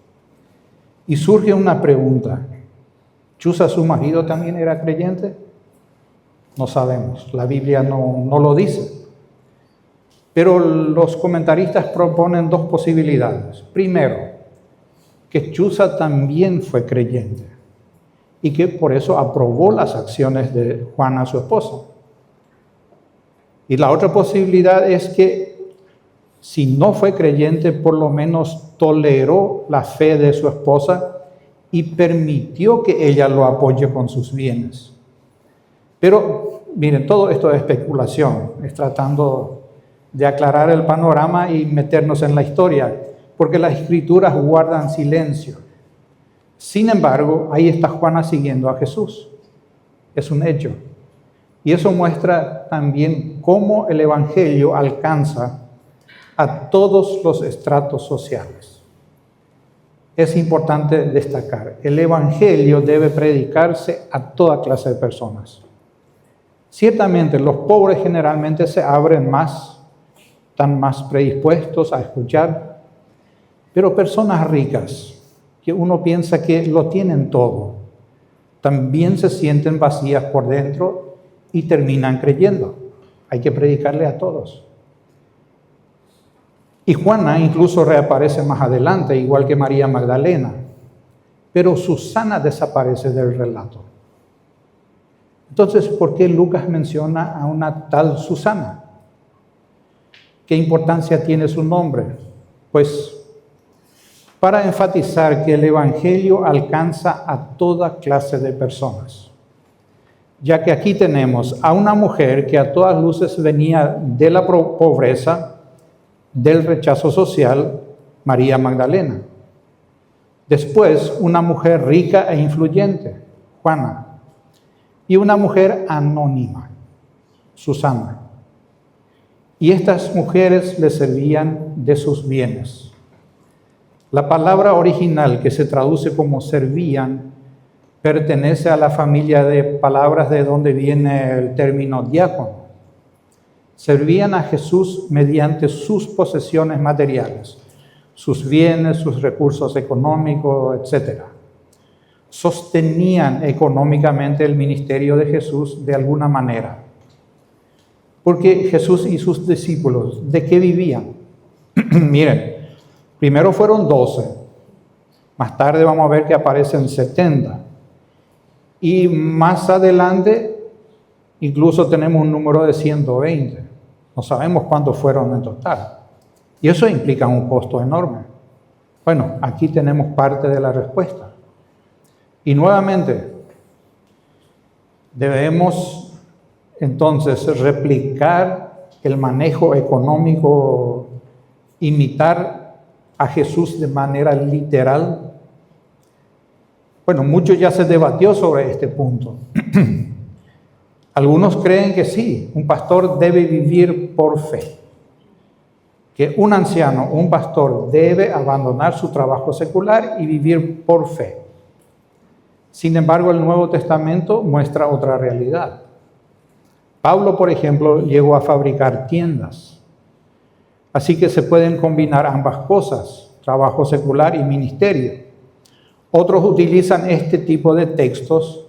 Y surge una pregunta. ¿Chuza, su marido, también era creyente? No sabemos. La Biblia no lo dice. Pero los comentaristas proponen dos posibilidades. Primero, que Chuza también fue creyente y que por eso aprobó las acciones de Juana, su esposa. Y la otra posibilidad es que si no fue creyente, por lo menos toleró la fe de su esposa y permitió que ella lo apoye con sus bienes. Pero miren, todo esto es especulación, es tratando de aclarar el panorama y meternos en la historia, porque las escrituras guardan silencio. Sin embargo, ahí está Juana siguiendo a Jesús. Es un hecho. Y eso muestra también cómo el evangelio alcanza a todos los estratos sociales. Es importante destacar, el evangelio debe predicarse a toda clase de personas. Ciertamente, los pobres generalmente se abren más, están más predispuestos a escuchar, pero personas ricas, que uno piensa que lo tienen todo, también se sienten vacías por dentro y terminan creyendo. Hay que predicarle a todos. Y Juana incluso reaparece más adelante, igual que María Magdalena, pero Susana desaparece del relato. Entonces, ¿por qué Lucas menciona a una tal Susana? ¿Qué importancia tiene su nombre? Pues para enfatizar que el evangelio alcanza a toda clase de personas, ya que aquí tenemos a una mujer que a todas luces venía de la pobreza, del rechazo social, María Magdalena. Después, una mujer rica e influyente, Juana. Y una mujer anónima, Susana. Y estas mujeres le servían de sus bienes. La palabra original que se traduce como servían pertenece a la familia de palabras de donde viene el término diácono. Servían a Jesús mediante sus posesiones materiales, sus bienes, sus recursos económicos, etc. Sostenían económicamente el ministerio de Jesús de alguna manera. Porque Jesús y sus discípulos, ¿de qué vivían? Miren, primero fueron 12, más tarde vamos a ver que aparecen 70. Y más adelante, incluso tenemos un número de 120. No sabemos cuántos fueron en total. Y eso implica un costo enorme. Bueno, aquí tenemos parte de la respuesta. Y nuevamente, debemos entonces replicar el manejo económico, imitar a Jesús de manera literal. Bueno, mucho ya se debatió sobre este punto. Algunos creen que sí, un pastor debe vivir por fe. Que un anciano, un pastor, debe abandonar su trabajo secular y vivir por fe. Sin embargo, el Nuevo Testamento muestra otra realidad. Pablo, por ejemplo, llegó a fabricar tiendas. Así que se pueden combinar ambas cosas, trabajo secular y ministerio. Otros utilizan este tipo de textos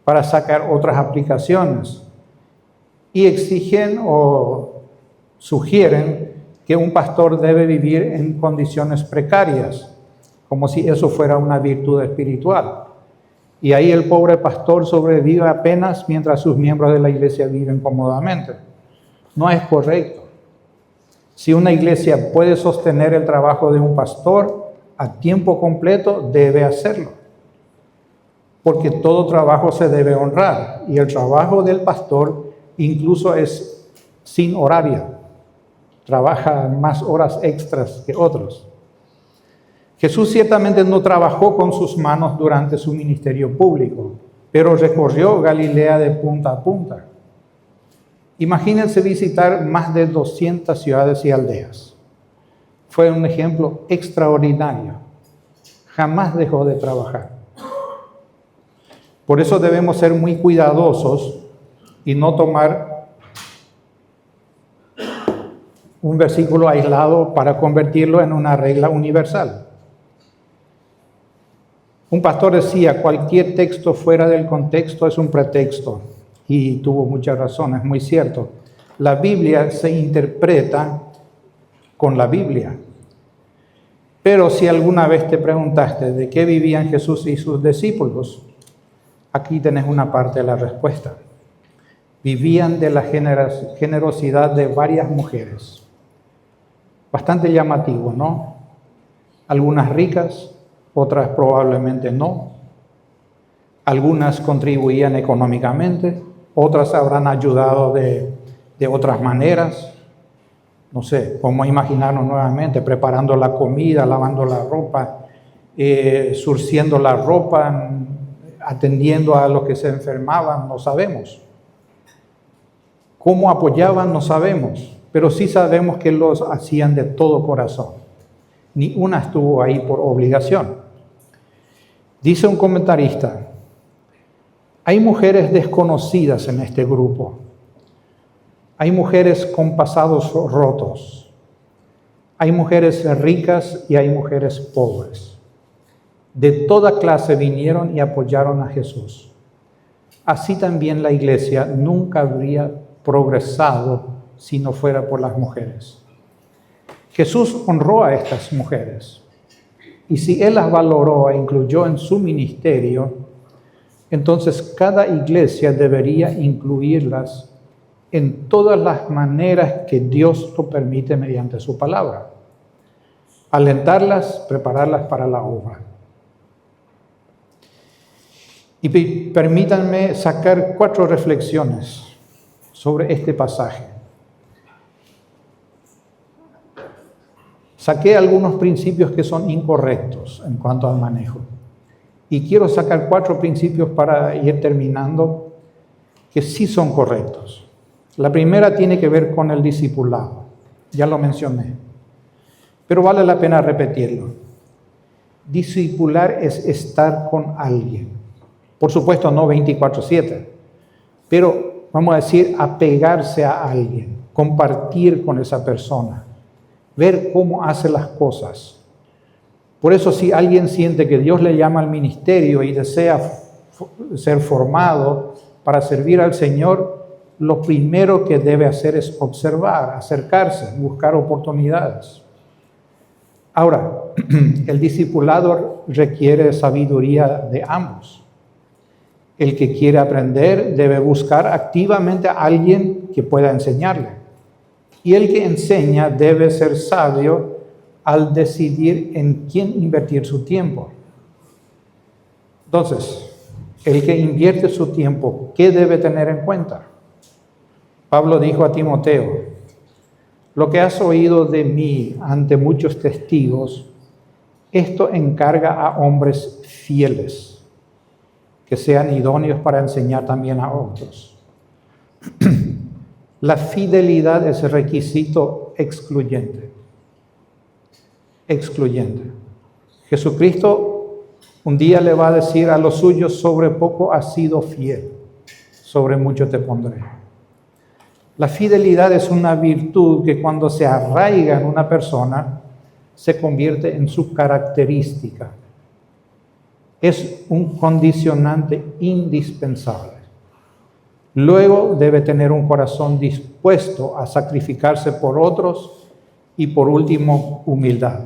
para sacar otras aplicaciones y exigen o sugieren que un pastor debe vivir en condiciones precarias, como si eso fuera una virtud espiritual. Y ahí el pobre pastor sobrevive apenas mientras sus miembros de la iglesia viven cómodamente. No es correcto. Si una iglesia puede sostener el trabajo de un pastor a tiempo completo, debe hacerlo. Porque todo trabajo se debe honrar. Y el trabajo del pastor incluso es sin horario. Trabaja más horas extras que otros. Jesús ciertamente no trabajó con sus manos durante su ministerio público, pero recorrió Galilea de punta a punta. Imagínense visitar más de 200 ciudades y aldeas. Fue un ejemplo extraordinario. Jamás dejó de trabajar. Por eso debemos ser muy cuidadosos y no tomar un versículo aislado para convertirlo en una regla universal. Un pastor decía, cualquier texto fuera del contexto es un pretexto. Y tuvo mucha razón, es muy cierto. La Biblia se interpreta con la Biblia. Pero si alguna vez te preguntaste de qué vivían Jesús y sus discípulos, aquí tenés una parte de la respuesta. Vivían de la generosidad de varias mujeres. Bastante llamativo, ¿no? Algunas ricas, otras probablemente no. Algunas contribuían económicamente, otras habrán ayudado de otras maneras. No sé, cómo imaginarnos nuevamente, preparando la comida, lavando la ropa, surciendo la ropa, atendiendo a los que se enfermaban, no sabemos. Cómo apoyaban, no sabemos, pero sí sabemos que los hacían de todo corazón. Ni una estuvo ahí por obligación. Dice un comentarista, hay mujeres desconocidas en este grupo. Hay mujeres con pasados rotos. Hay mujeres ricas y hay mujeres pobres. De toda clase vinieron y apoyaron a Jesús. Así también la iglesia nunca habría progresado si no fuera por las mujeres. Jesús honró a estas mujeres. Y si Él las valoró e incluyó en su ministerio, entonces cada iglesia debería incluirlas en todas las maneras que Dios lo permite mediante su palabra. Alentarlas, prepararlas para la obra. Y permítanme sacar 4 reflexiones sobre este pasaje. Saqué algunos principios que son incorrectos en cuanto al manejo. Y quiero sacar 4 principios para ir terminando que sí son correctos. La primera tiene que ver con el discipulado. Ya lo mencioné. Pero vale la pena repetirlo. Discipular es estar con alguien. Por supuesto, no 24/7. Pero vamos a decir, apegarse a alguien, compartir con esa persona, ver cómo hace las cosas. Por eso, si alguien siente que Dios le llama al ministerio y desea ser formado para servir al Señor, lo primero que debe hacer es observar, acercarse, buscar oportunidades. Ahora, el discipulado requiere sabiduría de ambos. El que quiere aprender debe buscar activamente a alguien que pueda enseñarle. Y el que enseña debe ser sabio al decidir en quién invertir su tiempo. Entonces, el que invierte su tiempo, ¿qué debe tener en cuenta? Pablo dijo a Timoteo: lo que has oído de mí ante muchos testigos, esto encarga a hombres fieles, que sean idóneos para enseñar también a otros. La fidelidad es requisito excluyente. Jesucristo un día le va a decir a los suyos: sobre poco has sido fiel, sobre mucho te pondré. La fidelidad es una virtud que cuando se arraiga en una persona, se convierte en su característica. Es un condicionante indispensable. Luego debe tener un corazón dispuesto a sacrificarse por otros y, por último, humildad.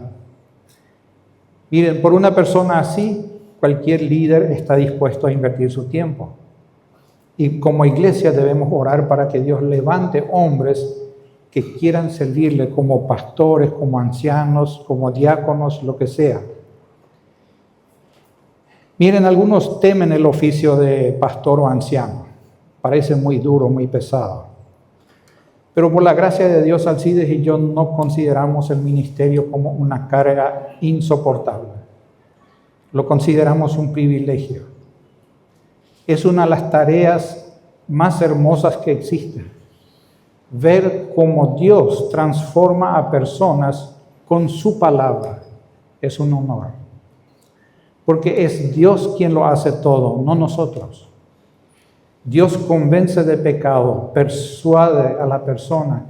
Miren, por una persona así, cualquier líder está dispuesto a invertir su tiempo. Y como iglesia debemos orar para que Dios levante hombres que quieran servirle como pastores, como ancianos, como diáconos, lo que sea. Miren, algunos temen el oficio de pastor o anciano. Parece muy duro, muy pesado. Pero por la gracia de Dios, Alcides y yo no consideramos el ministerio como una carga insoportable. Lo consideramos un privilegio. Es una de las tareas más hermosas que existen. Ver cómo Dios transforma a personas con su palabra es un honor. Porque es Dios quien lo hace todo, no nosotros. Dios convence de pecado, persuade a la persona,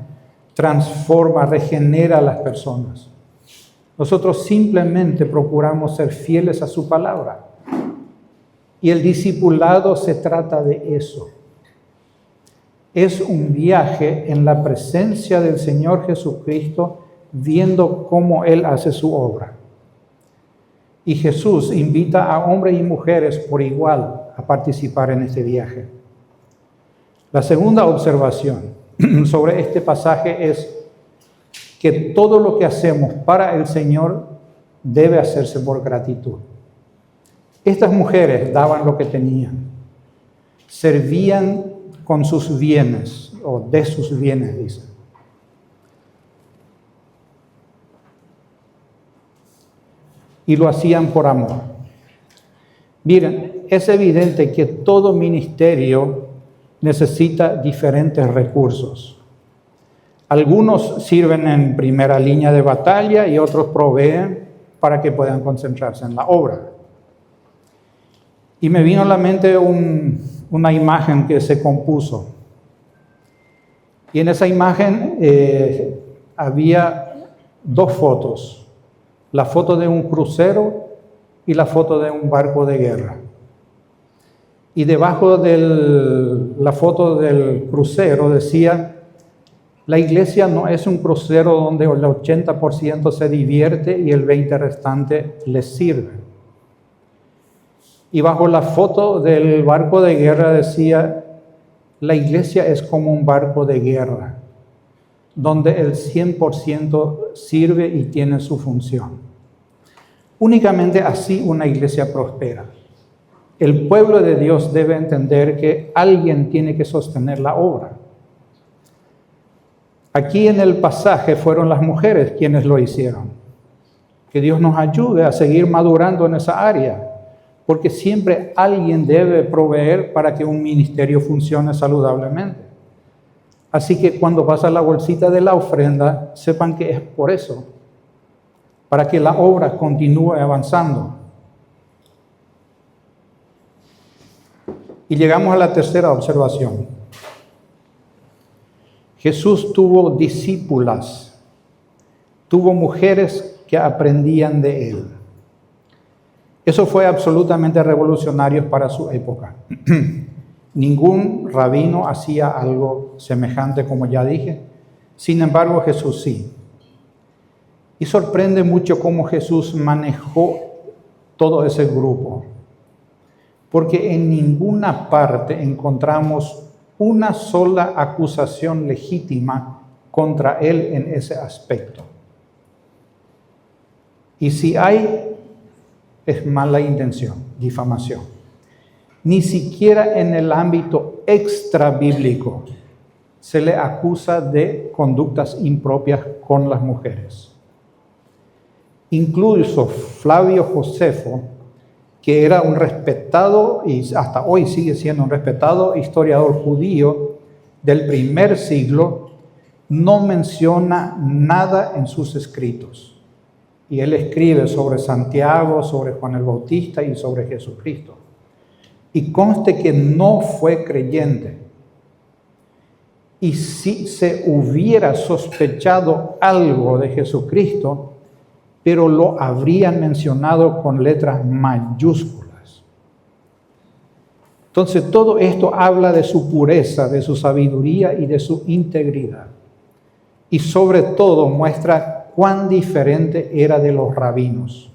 transforma, regenera a las personas. Nosotros simplemente procuramos ser fieles a su palabra. Y el discipulado se trata de eso. Es un viaje en la presencia del Señor Jesucristo, viendo cómo Él hace su obra. Y Jesús invita a hombres y mujeres por igual a participar en este viaje. La segunda observación sobre este pasaje es que todo lo que hacemos para el Señor debe hacerse por gratitud. Estas mujeres daban lo que tenían, servían con sus bienes, o de sus bienes, dice. Y lo hacían por amor. Miren, es evidente que todo ministerio necesita diferentes recursos. Algunos sirven en primera línea de batalla y otros proveen para que puedan concentrarse en la obra. Y me vino a la mente una imagen que se compuso. Y en esa imagen había 2 fotos. La foto de un crucero y la foto de un barco de guerra. Y debajo de la foto del crucero decía: la iglesia no es un crucero donde el 80% se divierte y el 20% restante les sirve. Y bajo la foto del barco de guerra decía: la iglesia es como un barco de guerra, donde el 100% sirve y tiene su función. Únicamente así una iglesia prospera. El pueblo de Dios debe entender que alguien tiene que sostener la obra. Aquí en el pasaje fueron las mujeres quienes lo hicieron. Que Dios nos ayude a seguir madurando en esa área, porque siempre alguien debe proveer para que un ministerio funcione saludablemente. Así que cuando pasa la bolsita de la ofrenda, sepan que es por eso, para que la obra continúe avanzando. Y llegamos a la tercera observación. Jesús tuvo discípulas, tuvo mujeres que aprendían de él. Eso fue absolutamente revolucionario para su época. Ningún rabino hacía algo semejante, como ya dije. Sin embargo, Jesús sí. Y sorprende mucho cómo Jesús manejó todo ese grupo. Porque en ninguna parte encontramos una sola acusación legítima contra él en ese aspecto. Y si hay, es mala intención, difamación. Ni siquiera en el ámbito extra bíblico se le acusa de conductas impropias con las mujeres. Incluso Flavio Josefo, que era un respetado y hasta hoy sigue siendo un respetado historiador judío del primer siglo, no menciona nada en sus escritos. Y él escribe sobre Santiago, sobre Juan el Bautista y sobre Jesucristo. Y conste que no fue creyente. Y si se hubiera sospechado algo de Jesucristo, pero lo habrían mencionado con letras mayúsculas. Entonces todo esto habla de su pureza, de su sabiduría y de su integridad. Y sobre todo muestra cuán diferente era de los rabinos.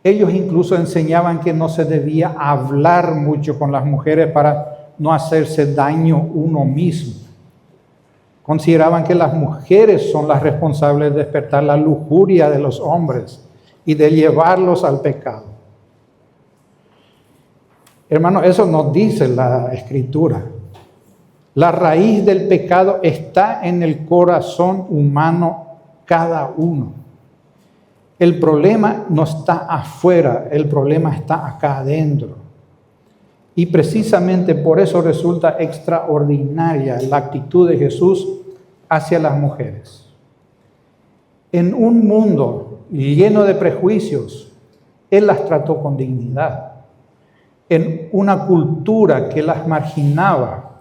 Ellos incluso enseñaban que no se debía hablar mucho con las mujeres para no hacerse daño uno mismo. Consideraban que las mujeres son las responsables de despertar la lujuria de los hombres y de llevarlos al pecado. Hermano, eso nos dice la Escritura. La raíz del pecado está en el corazón humano cada uno. El problema no está afuera, el problema está acá adentro. Y precisamente por eso resulta extraordinaria la actitud de Jesús hacia las mujeres. En un mundo lleno de prejuicios, Él las trató con dignidad. En una cultura que las marginaba,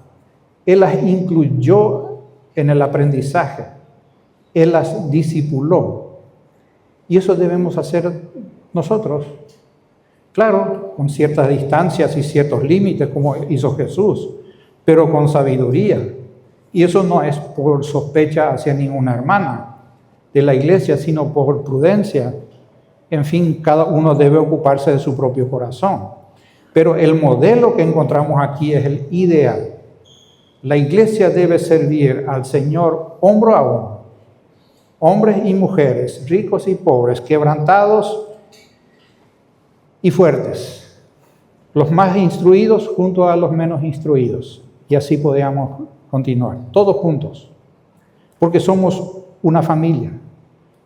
Él las incluyó en el aprendizaje. Él las discipuló. Y eso debemos hacer nosotros. Claro, con ciertas distancias y ciertos límites, como hizo Jesús, pero con sabiduría. Y eso no es por sospecha hacia ninguna hermana de la iglesia, sino por prudencia. En fin, cada uno debe ocuparse de su propio corazón. Pero el modelo que encontramos aquí es el ideal. La iglesia debe servir al Señor hombro a hombro. Hombres y mujeres, ricos y pobres, quebrantados y fuertes. Los más instruidos junto a los menos instruidos. Y así podemos continuar, todos juntos. Porque somos una familia.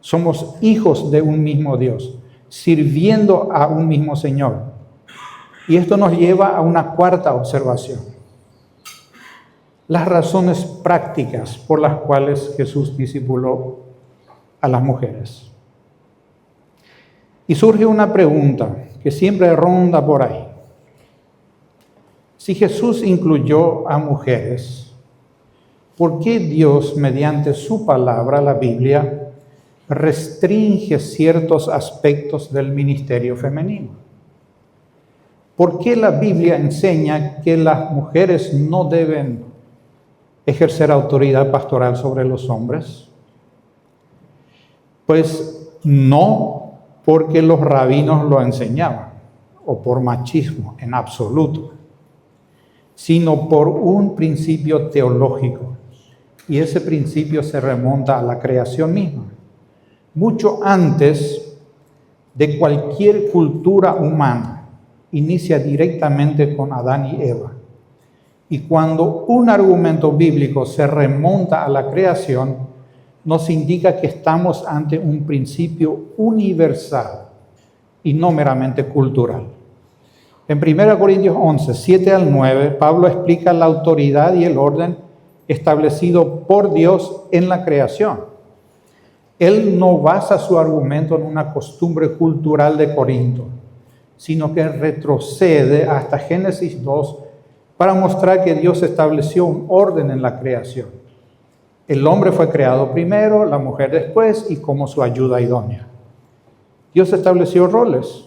Somos hijos de un mismo Dios, sirviendo a un mismo Señor. Y esto nos lleva a una cuarta observación. Las razones prácticas por las cuales Jesús discipuló a las mujeres. Y surge una pregunta que siempre ronda por ahí. Si Jesús incluyó a mujeres, ¿por qué Dios, mediante su palabra, la Biblia, restringe ciertos aspectos del ministerio femenino? ¿Por qué la Biblia enseña que las mujeres no deben ejercer autoridad pastoral sobre los hombres? Pues no porque los rabinos lo enseñaban, o por machismo en absoluto, sino por un principio teológico. Y ese principio se remonta a la creación misma. Mucho antes de cualquier cultura humana, inicia directamente con Adán y Eva. Y cuando un argumento bíblico se remonta a la creación, nos indica que estamos ante un principio universal y no meramente cultural. En 1 Corintios 11, 7 al 9, Pablo explica la autoridad y el orden establecido por Dios en la creación. Él no basa su argumento en una costumbre cultural de Corinto, sino que retrocede hasta Génesis 2 para mostrar que Dios estableció un orden en la creación. El hombre fue creado primero, la mujer después y como su ayuda idónea. Dios estableció roles.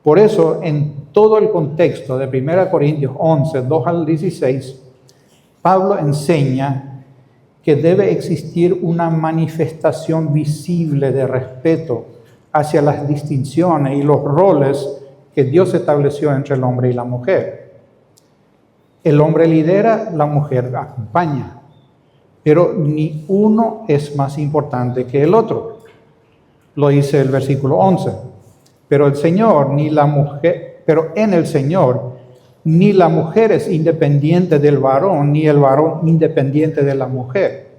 Por eso, en todo el contexto de 1 Corintios 11, 2 al 16, Pablo enseña que debe existir una manifestación visible de respeto hacia las distinciones y los roles que Dios estableció entre el hombre y la mujer. El hombre lidera, la mujer acompaña, pero ni uno es más importante que el otro. Lo dice el versículo 11. Pero en el Señor, ni la mujer es independiente del varón, ni el varón independiente de la mujer.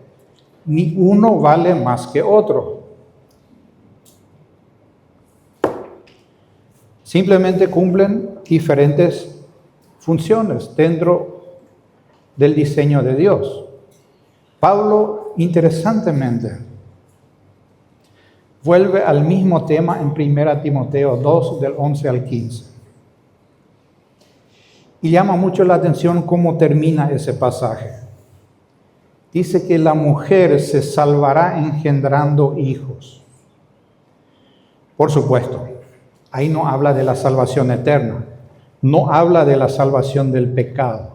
Ni uno vale más que otro. Simplemente cumplen diferentes funciones dentro del diseño de Dios. Pablo, interesantemente, vuelve al mismo tema en 1 Timoteo 2, del 11 al 15. Y llama mucho la atención cómo termina ese pasaje. Dice que la mujer se salvará engendrando hijos. Por supuesto, ahí no habla de la salvación eterna, no habla de la salvación del pecado.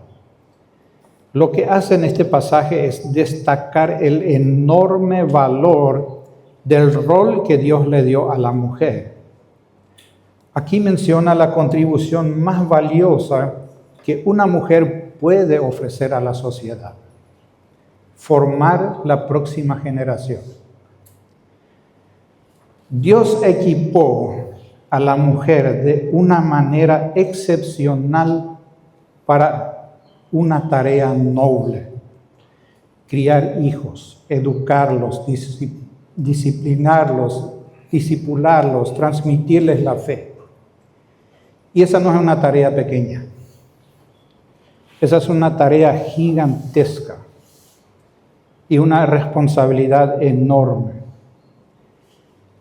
Lo que hace en este pasaje es destacar el enorme valor del rol que Dios le dio a la mujer. Aquí menciona la contribución más valiosa que una mujer puede ofrecer a la sociedad: formar la próxima generación. Dios equipó a la mujer de una manera excepcional para una tarea noble: criar hijos, educarlos, disciplinarlos, discipularlos, transmitirles la fe. Y esa no es una tarea pequeña. Esa es una tarea gigantesca y una responsabilidad enorme.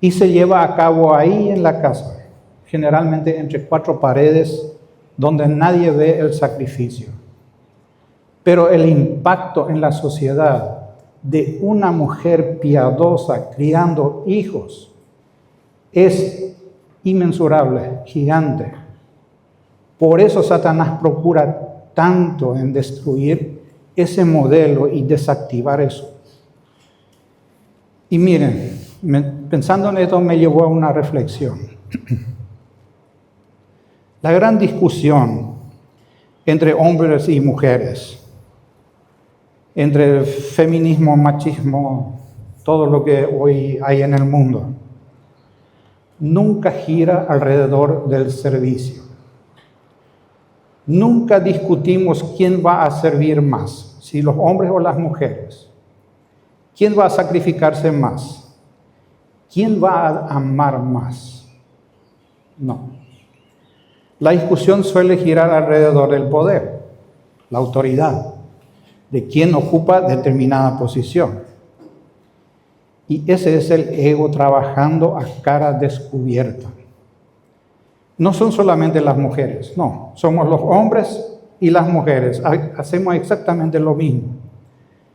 Y se lleva a cabo ahí en la casa, generalmente entre 4 paredes, donde nadie ve el sacrificio. Pero el impacto en la sociedad de una mujer piadosa criando hijos es inmensurable, gigante. Por eso Satanás procura tanto en destruir ese modelo y desactivar eso. Y miren, pensando en esto me llevó a una reflexión. La gran discusión entre hombres y mujeres, entre el feminismo, machismo, todo lo que hoy hay en el mundo, nunca gira alrededor del servicio. Nunca discutimos quién va a servir más, si los hombres o las mujeres. ¿Quién va a sacrificarse más? ¿Quién va a amar más? No. La discusión suele girar alrededor del poder, la autoridad, de quién ocupa determinada posición. Y ese es el ego trabajando a cara descubierta. No son solamente las mujeres, no, somos los hombres y las mujeres, hacemos exactamente lo mismo.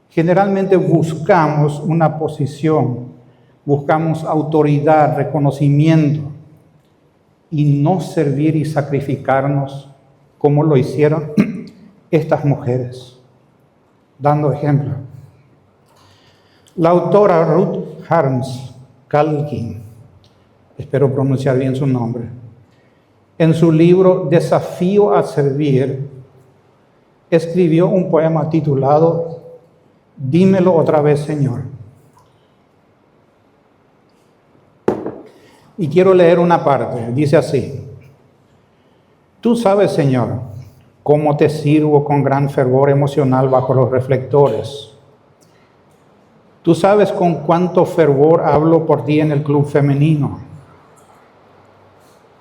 Generalmente buscamos una posición, buscamos autoridad, reconocimiento, y no servir y sacrificarnos como lo hicieron estas mujeres. Dando ejemplo, la autora Ruth Harms Calkin, espero pronunciar bien su nombre, en su libro Desafío a Servir, escribió un poema titulado Dímelo otra vez, Señor. Y quiero leer una parte, dice así: Tú sabes, Señor, cómo te sirvo con gran fervor emocional bajo los reflectores. Tú sabes con cuánto fervor hablo por ti en el club femenino.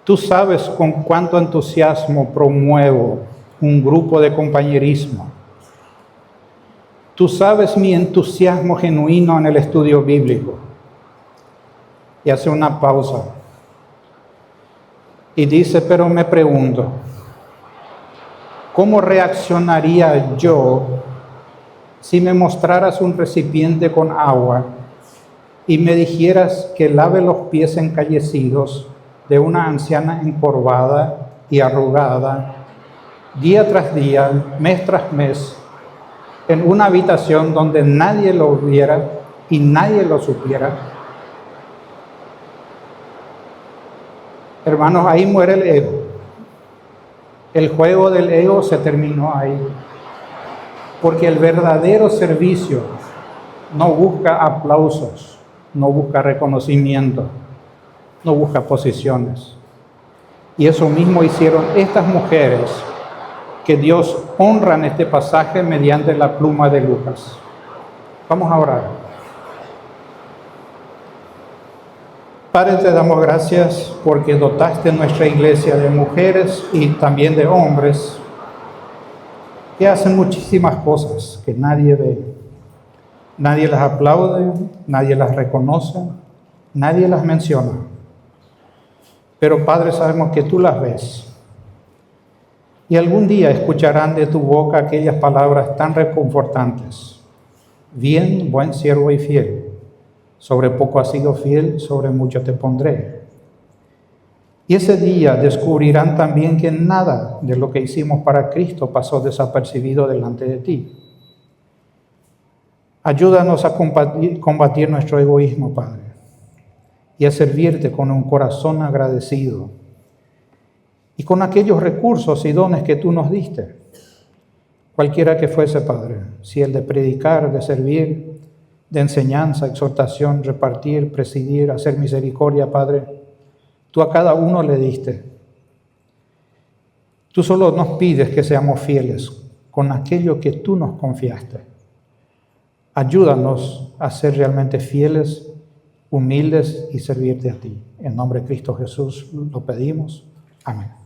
Tú sabes con cuánto entusiasmo promuevo un grupo de compañerismo. Tú sabes mi entusiasmo genuino en el estudio bíblico. Y hace una pausa. Y dice, pero me pregunto, ¿cómo reaccionaría yo si me mostraras un recipiente con agua y me dijeras que lave los pies encallecidos de una anciana encorvada y arrugada, día tras día, mes tras mes, en una habitación donde nadie lo viera y nadie lo supiera? Hermanos, ahí muere el ego. El juego del ego se terminó ahí. Porque el verdadero servicio no busca aplausos, no busca reconocimiento, no busca posiciones. Y eso mismo hicieron estas mujeres que Dios honra en este pasaje mediante la pluma de Lucas. Vamos a orar. Padre, te damos gracias porque dotaste nuestra iglesia de mujeres y también de hombres que hacen muchísimas cosas que nadie ve. Nadie las aplaude, nadie las reconoce, nadie las menciona. Pero Padre, sabemos que tú las ves. Y algún día escucharán de tu boca aquellas palabras tan reconfortantes. Bien, buen siervo y fiel. Sobre poco has sido fiel, sobre mucho te pondré. Y ese día descubrirán también que nada de lo que hicimos para Cristo pasó desapercibido delante de ti. Ayúdanos a combatir nuestro egoísmo, Padre, y a servirte con un corazón agradecido y con aquellos recursos y dones que tú nos diste. Cualquiera que fuese, Padre, si el de predicar, de servir, de enseñanza, exhortación, repartir, presidir, hacer misericordia, Padre, tú a cada uno le diste. Tú solo nos pides que seamos fieles con aquello que tú nos confiaste. Ayúdanos a ser realmente fieles, humildes y servirte a ti. En nombre de Cristo Jesús lo pedimos. Amén.